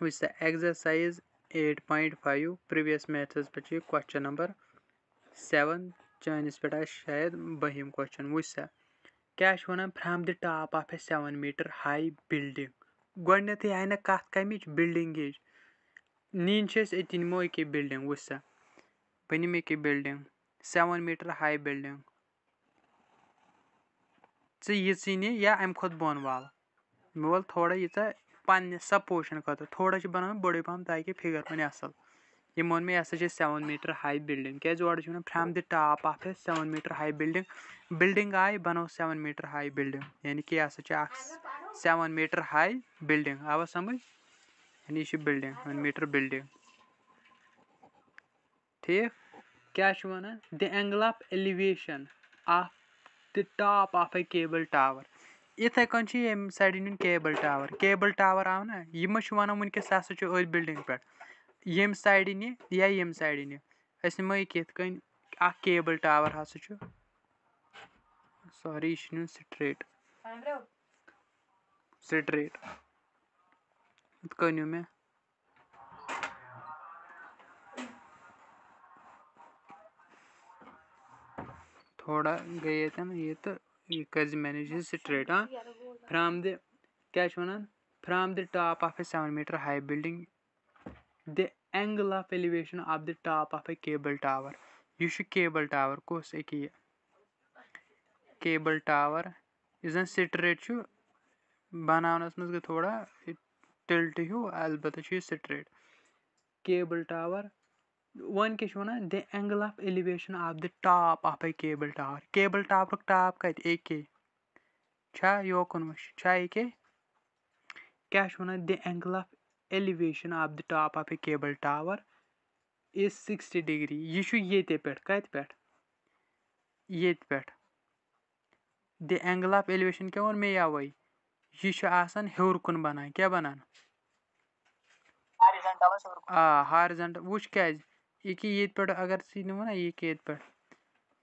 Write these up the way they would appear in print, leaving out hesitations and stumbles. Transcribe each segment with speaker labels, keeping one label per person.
Speaker 1: Which the exercise 8.5 previous methods पे question number 7 Chinese पे शायद बहिम question वुसा क्या from the top of a 7-meter high building गोडनेथै आय ना कथ कमिच building नीन अति निमो एके building वुसा बनिम एके building 7-meter high building ये नी या अम खुद बोन वाल मे वल थोड़ा ये पन्ने सपोर्शन खतर थोड़ा बना बड़े पहम ताकि फिगर बने असल ये मोन में 7-meter high building क्या from the top of a 7-meter high building building आय बनो 7-meter high building यानी कि 7-meter high building आवा समझ यानी ये building 1-meter building ठीक क्या the angle of elevation of the top of a cable tower इथे कन यम साइड इन केबल टावर आव ना यम वन वनकस अथ बिल्डिंग पे यम साइड इन या यम साइड इन अस निमो ये कन केबल टावर हसा सॉरी यह स्ट्रेट स्ट्रेट इत कन्यू मे थोड़ा गई ये तो ये कर मैनेज स्ट्रेट हाँ फ्राम द क्या from the top of a 7-meter high building the angle of elevation of the top of a cable tower यह केबल टावर कस ये केबल टावर इस स्ट्रेट बनावनस मज गई थोड़ा टिल्ट हूँ अलबत्ता स्ट्रेट केबल टावर वन क्या the angle of elevation of the top of a cable tower top कत एके योकुन एके क्या the angle of elevation of the top of a cable tower is 60 degree यह ये पे कत पे ये पे द एंगल ऑफ एलिवेशन क्या वो मे यह हेर कुन बनान क्या बनान हॉरिजॉन्टल वुच क्या ये पे अगर निमो ना ये पे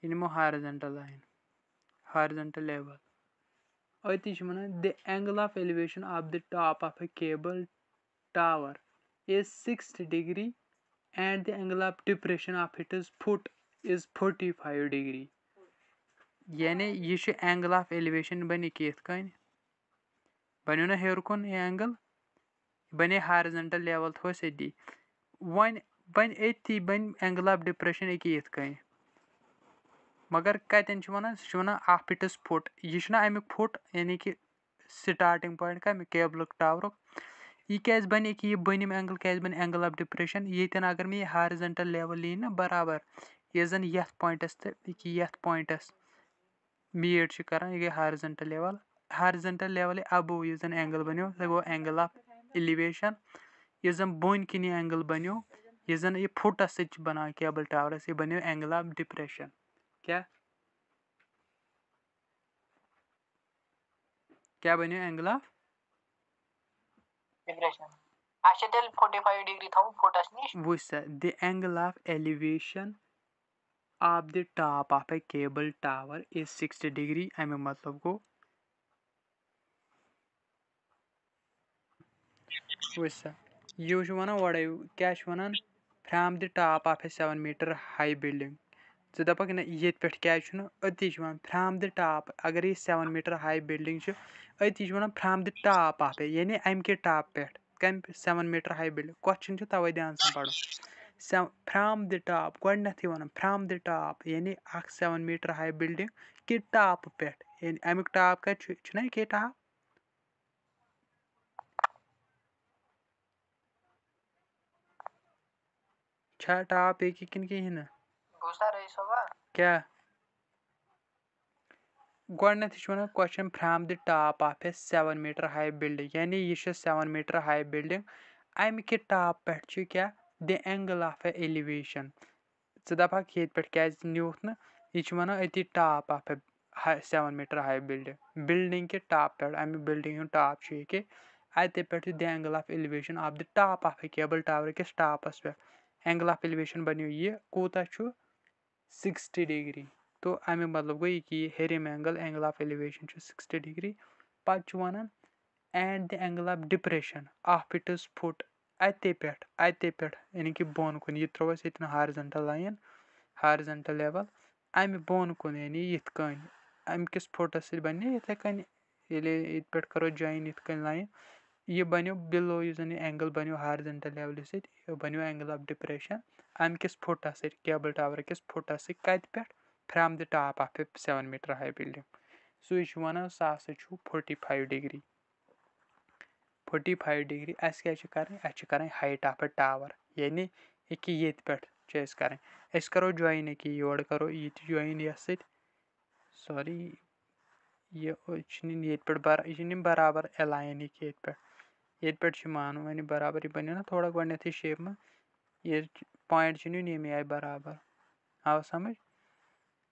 Speaker 1: निमो हॉरिजॉन्टल लाइन हॉरिजॉन्टल लेवल अति the angle of elevation of the top of a cable tower is 60 degree and the angle of depression of it is foot is 45 degree यानी यह एंगल ऑफ एलिवेशन बन कन बनो ना हेर कुन angle बने horizontal level थोस अति वन बन अति बन एंगल ऑफ डिप्रेशन ये कन मगर कतन one of it is foot यह अमुक फुट यानी कि स्टार्टिंग पॉइंट कम केबल टावर यह क्या बन यह बनिम एंगल क्या बन एंगल ऑफ डिप्रेशन ये अगर मे हॉरिजॉन्टल लेवल ली ना बराबर ये जन यथ पॉइंटस तो यथ पॉइंटस मीट कर यह गई हॉरिजॉन्टल लेवल अबव यह जन एंगल बनो सह गो एंगल ऑफ एलिवेशन यह जन बोन किन एंगल बनो यह जन यह फुटस सत बना केबल टावरस यह बनो एंगल ऑफ डिप्रेशन क्या बनो एंगल ऑफ डिप्रेशन 45 डिग्री था फुटस निश वुस the angle of elevation of the top of a cable tower is 60 degree अमुक मतलब गो वुस यह वन वड़े क्या वन from the top of a 7-meter high building दपक ना ये पे क्या अति फ्राम द टॉप अगर ये 7-meter हाई बिल्डिंग अति one from the top of यानी अम के टॉप पे कम 7-meter हाई बिल्डिंग क्वेश्चन तवे ध्यान सा पढ़ो फ्राम द टॉप गोडनेथ वन फ्राम द टॉप यानी 7-meter हाई बिल्डिंग के टॉप पे यानी अमुक टॉप कत के टॉप टॉप एक किन कहें क्या गोडनेथ वन question from the top of a 7-meter high building यानी यह 7-meter हाई बिल्डिंग अम के टॉप पे क्या the angle of a elevation दपक ये पे क्या न्यूथ ना यह वन अति top of a 7-meter high building के टॉप पे अम बिल्डिंग टॉप ये अत पे the angle of elevation of the top of a cable tower किस टॉपस पे एंगल ऑफ एलिवेशन बनो यह कूता 60 डिग्री तो अमुक मतलब गई कि हेरिम एंगल ऑफ एलिवेशन 60 डिग्री पे one and the angle of depression of it is foot اَتے پٮ۪ٹھ یعنی کہِ بۄن کُن یہِ ترٛوو اَسہِ ییٚتٮ۪ن ہارزنٹل لاین ہارزنٹل لیول اَمہِ بۄن کُن یعنی یِتھ کٔنۍ اَمہِ کِس فُٹس سۭتۍ بَنہِ یِتھٕے کٔنۍ ییٚلہِ ییٚتہِ پٮ۪ٹھ کَرو جویِن یِتھ کٔنۍ لاین یہِ بَنیو بِلو یُس زَن یہِ اینگل بَنیو ہارزنٹل لیولہِ سۭتۍ یہِ بَنیو اینگل آف ڈِپریشن اَمہِ کِس فُٹس سۭتۍ کیبل ٹاور کِس فُٹس سۭتۍ کَتہِ پٮ۪ٹھ from the top of a 7 metre high building سُے چھُ وَنان سُہ ہسا چھُ 45 ڈگری 45 ڈگری اَسہِ کیاہ چھِ کَرٕنۍ اَسہِ چھِ کَرٕنۍ ہایٹ آف اے ٹاور یعنی أکیاہ ییٚتہِ پٮ۪ٹھ چھِ اَسہِ کَرٕنۍ أسۍ کَرو جویِن أکیاہ یورٕ کَرو یہِ تہِ جویِن یَتھ سۭتۍ سوری یہِ چھِ نِنۍ ییٚتہِ پٮ۪ٹھ یہِ چھِ نِنۍ برابر اٮ۪لاین ییٚتہِ پٮ۪ٹھ چھِ مانُن وۄنۍ برابر یہِ بَنیو نا تھوڑا گۄڈٕنیتھٕے شیپ منٛز یہِ پویِنٹ چھِ نیُن ییٚمہِ آیہِ برابر آو سَمجھ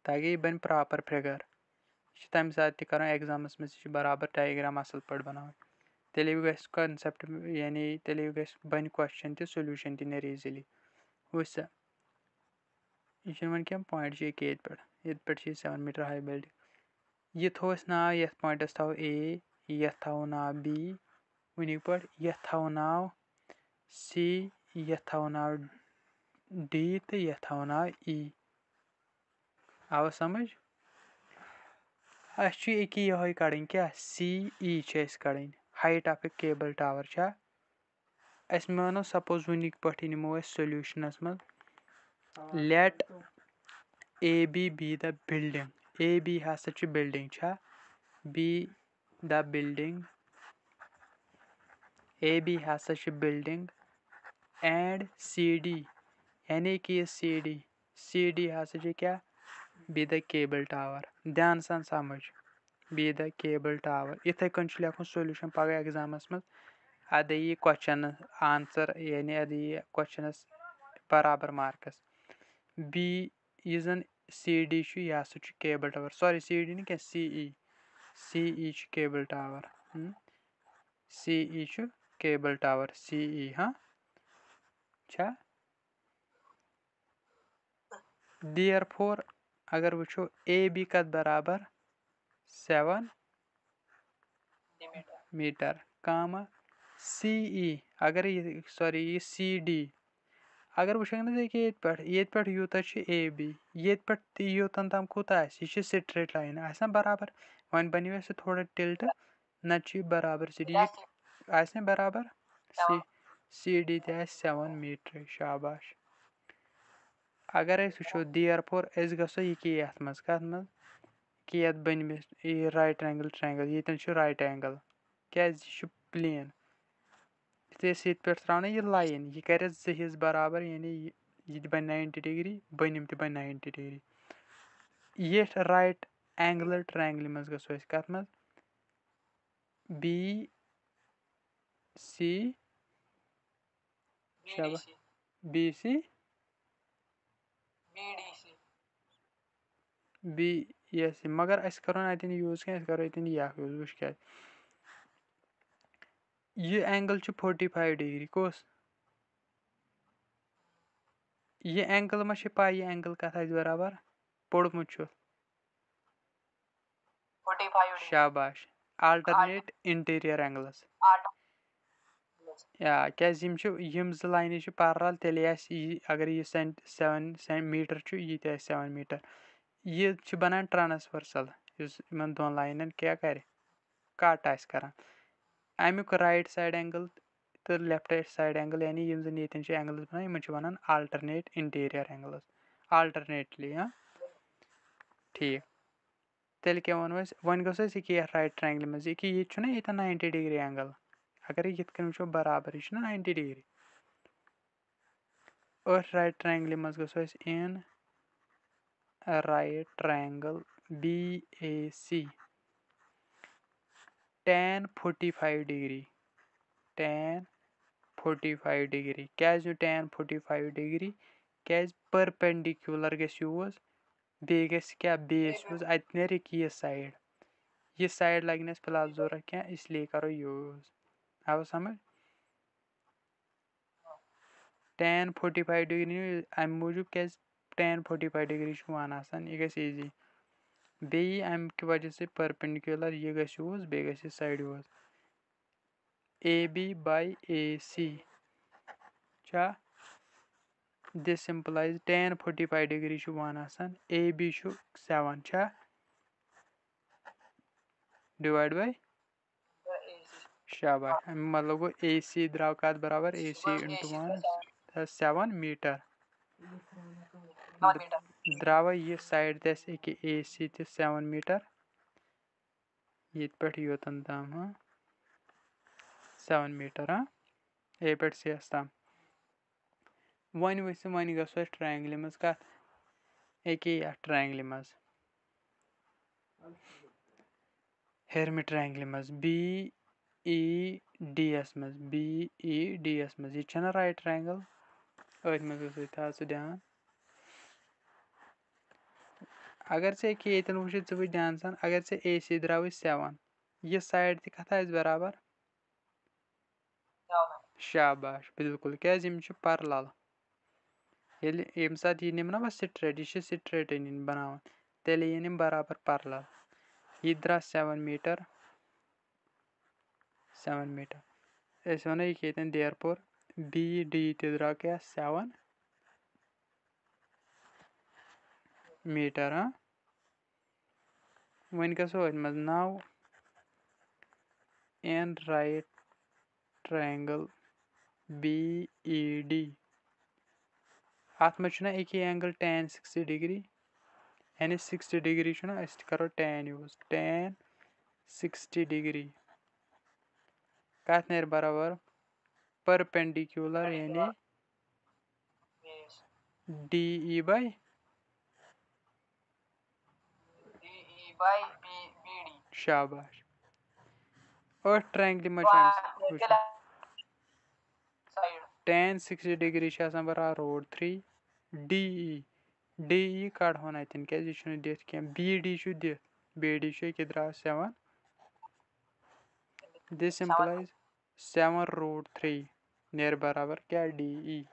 Speaker 1: تاکہِ یہِ بَنہِ پراپر فِگر یہِ چھِ تَمہِ ساتہٕ تہِ کران ایگزامَس منٛز یہِ چھِ برابر ڈایگرام اَصٕل پٲٹھۍ بَناوٕنۍ تیٚلے گژھِ کَنسیپٹ یعنی تیٚلے گژھِ بَنہِ کوسچن تہِ سولوٗشن تہِ نیرِ ایٖزِلی وٕچھ سا یہِ چھُنہٕ وۄنۍ کیٚنٛہہ پویِنٹ چھِ ییٚکیاہ ییٚتہِ پٮ۪ٹھ چھِ یہِ 7 میٖٹر ہاے بِلڈِنگ یہِ تھوٚو اَسہِ ناو یَتھ پویِنٹَس تھاوو اے یَتھ تھاوو ناو بی وٕنیُک پٲٹھۍ یَتھ تھاوو ناو سی یَتھ تھاوو ناو ڈی تہٕ یَتھ تھاوو ناو ای آوا سَمجھ اَسہِ چھُ أکیاہ یِہوے کَڑٕنۍ کیاہ سی ای چھِ اَسہِ کَڑٕنۍ height of a cable tower چھا أسۍ مانو سپوز وٕنیُک پٲٹھۍ نِمو أسۍ سولوٗشنَس منٛز let A B the building A B ہسا چھِ بِلڈِنگ چھا B the building A B ہسا چھِ بِلڈِنگ اینڈ سی ڈی یعنی کہِ یہِ سی ڈی ہسا چھِ کیاہ بی د کیبل ٹاور دھیان سان سَمجھ بی د کیبل ٹاور یِتھٕے کٔنۍ چھُ لیکھُن سولوٗشن پگہہ ایگزامَس منٛز اَدٕ یی کوسچن آنسر یعنی اَدٕ یی کوسچنس برابر مارکس بی یُس زن سی ڈی چھُ یہِ ہسا چھُ cable tower sorry C D نہٕ کیٚنٛہہ سی ای چھُ کیبل ٹاور سی ای چھُ کیبل ٹاور سی ای چھا دِیر فور اگر وٕچھو اے بی کَتھ برابر 7 میٖٹر کاما سی ای اگر یہِ سوری یہِ سی ڈی اگر وٕچھو نہ ییٚتہِ پٮ۪ٹھ یوٗتاہ چھُ اے بی ییٚتہِ پٮ۪ٹھ تہِ یوٚتن تام کوٗتاہ آسہِ یہِ چھِ سٹریٹ لاین آسہِ نا برابر وۄنۍ بَنیو اَسہِ تھوڑا ٹِلٹ نتہٕ چھُ یہِ برابر سی ڈی آسہِ نا برابر سی ڈی تہِ آسہِ 7 میٖٹر شاباش اگر أسۍ وٕچھو دِیر فور أسۍ گژھو ییٚکیاہ یَتھ منٛز کَتھ منٛز کہِ یَتھ بٔنمِس یہِ رایٹ اینگل ٹرٛینگل ییٚتٮ۪ن چھُ رایٹ اینگل کیازِ یہِ چھُ پٕلین یُتھُے أسۍ ییٚتہِ پٮ۪ٹھ ترٛاوو نا یہِ لاین یہِ کَرِ اَسہِ زٕ حِصہٕ برابر یعنی یہِ تہِ بَنہِ 90 ڈگری بٔنِم تہِ بَنہِ 90 ڈگری ییٚتھۍ رایٹ اینگلہٕ ٹرٛینگلہِ منٛز گژھو أسۍ کَتھ منٛز بی سی شاباش بی سی بی یس مگر أسۍ کَرو نہٕ اَتٮ۪ن یوٗز کینٛہہ أسۍ کَرو اَتٮ۪ن یہِ اکھ یوٗز وٕچھ کیٛاہ یہِ اینگل چھُ 45 ڈگری کُس یہِ اینگل ما چھِ پاے یہِ اینگل کَتھ آسہِ برابر پوٚرمُت چھُ شاباش آلٹرنیٹ اِنٹیٖریَر اینگلٕز کیازِ یِم زٕ لاینہٕ چھِ پیرل تیٚلے آسہِ یہِ اگر یہِ 7 میٖٹر چھُ یہِ تہِ آسہِ 7 میٖٹر یہِ چھِ بَنان ٹرانسفٔرسل یُس یِمن دۄن لاینن کیاہ کَرِ کَٹ آسہِ کران اَمیُک رایٹ سایڈ اینگل تہٕ لیفٹ سایڈ اینگل یعنی یِم زَن ییٚتٮ۪ن چھِ اینگلٕز بَنان یِمن چھِ وَنان آلٹرنیٹ اِنٹیٖریَر اینگلٕز آلٹرنیٹلی ٹھیٖک تیٚلہِ کیاہ وَنو أسۍ وۄنۍ گژھو أسۍ ییٚکیاہ یَتھ رایٹ ٹرٛینگلہِ منٛز ییٚکیاہ ییٚتہِ چھُنہ ییٚتٮ۪ن 90 ڈگری اینگل اگر یِتھ کٔنۍ وٕچھو برابر یہِ چھُنہ 90 ڈگری أتھۍ رایٹ ٹرٛینگلہِ منٛز گژھو أسۍ in right triangle B A C tan 45 degree کیازِ نیوٗ tan 45 ڈگری کیازِ پٔرپینڈِکیوٗلر گژھِ یوٗز بیٚیہِ گژھِ کیاہ بیس یوٗز اَتہِ نیرِ یہِ سایڈ لگہِ نہٕ اَسہِ فِلحال ضوٚرتھ کینٛہہ اس لیے کرو یوٗز آو سَمجھ tan 45 ڈگری اَمہِ موٗجوٗب کیازِ tan 45 ڈگری چھُ وَن آسان یہِ گژھِ ایٖزی بیٚیہِ اَمہِ کہِ وجہ سۭتۍ پٔرپینڈِکیوٗلر یہِ گژھِ یوٗز بیٚیہِ گژھِ یہِ side use A B by A C छा this implies tan 45 degree چھُ 1 آسان AB چھُ 7 چھا divide by शाबाश मतलब गो AC द्राव कत बराबर AC into 1 that's 7 meter द्राव ये साइड तस एक AC ते 7 meter ये पे योतन ताम 7 meter A पे CS ताम वन वैसे वन गो ट्रायंगल मज कत एक ट्रायंगल मज हेरमि ट्रायंगल मज BEDS मज BEDS मज ये छना राइट ट्रायंगल अथ मज था ध्यान अगर से ये वुचित वो ध्यान सान अगर से AC द्राव 7 ये साइड तक बराबर शाबाश बिल्कुल क्या पैरेलल ये सात ये निम ना बस स्ट्रेट यह स्ट्रेट बनान तेल ये निम बराबर पैरेलल ये द्रा 7 meter ऐसे वन ये देयरफॉर BD ते द्रा क्या 7 meter one go now an right triangle BED अत मना एक एंगल tan 60 degree यानी 60 degree करो tan यूज tan 60 degree कत नेर बराबर परपेंडिकुलर यानी DE by BD शाबाश और ट्रायंगल में tan 60 degree बराबर √3 DE कड़ होना क्या दिख क्या BD दिख BD ये द्रा 7 दिस implies 7√3 नेर बराबर क्या DE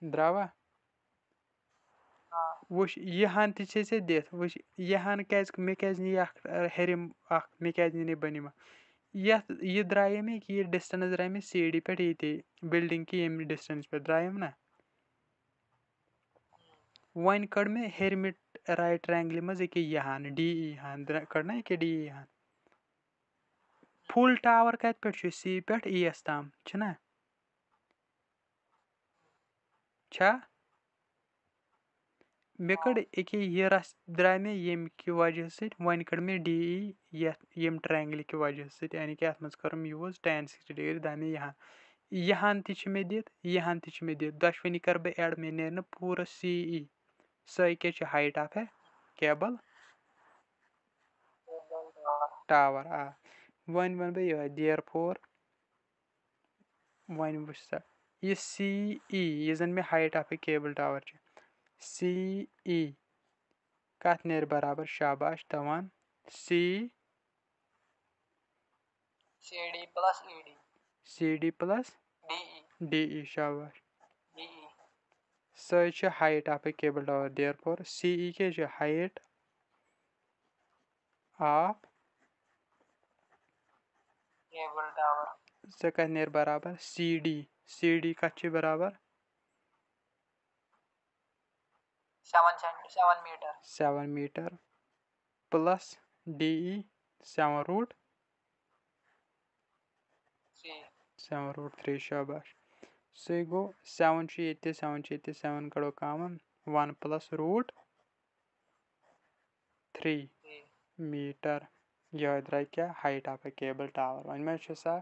Speaker 1: द्रावा वुश यहां से दिथ वुश यहां मे क्या हेरिम मे क्या बनिम ये द्राय मे ये डिस्टेंस द्राय मे CD पे ये बिल्डिंग की यम डिस्टेंस पे द्रायम ना वन कड़ मे हेरमि राइट ट्रायंगल मज यहां DE हां कड़ ना DE हां फुल टावर कत पे C पे ES ताम छना छा मे कड़ ये रस द्राय मे यम कि वजह से वन कड़ मे DE यम ट्रायंगल कि वजह से यानी कि अत मज करम यूज tan 60 degree दाय मे यहां मे दित यहां मे दित दशवनी कर बह एड मे नेर पूरा CE सो क्या हाइट ऑफ है केबल टावर वन बह यह देयरफॉर वन वुच सा ये CE ये जन मे height of cable tower CE कत नेर बराबर शाबाश तवान CD plus DE शाबाश so height of cable tower therefore CE क्या हाइट ऑफ केबल टावर सो कत नेर बराबर CD कत बराबर 7 meter plus DE 7√3 शाबाश सो गो 7 7 कड़ो कॉमन 1 plus √3 meter यह द्राय क्या हाइट ऑफ केबल टावर वन मे सा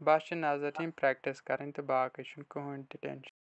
Speaker 1: बस नजर दिन प्रैक्टिस करें तो बाकी कहन टेंशन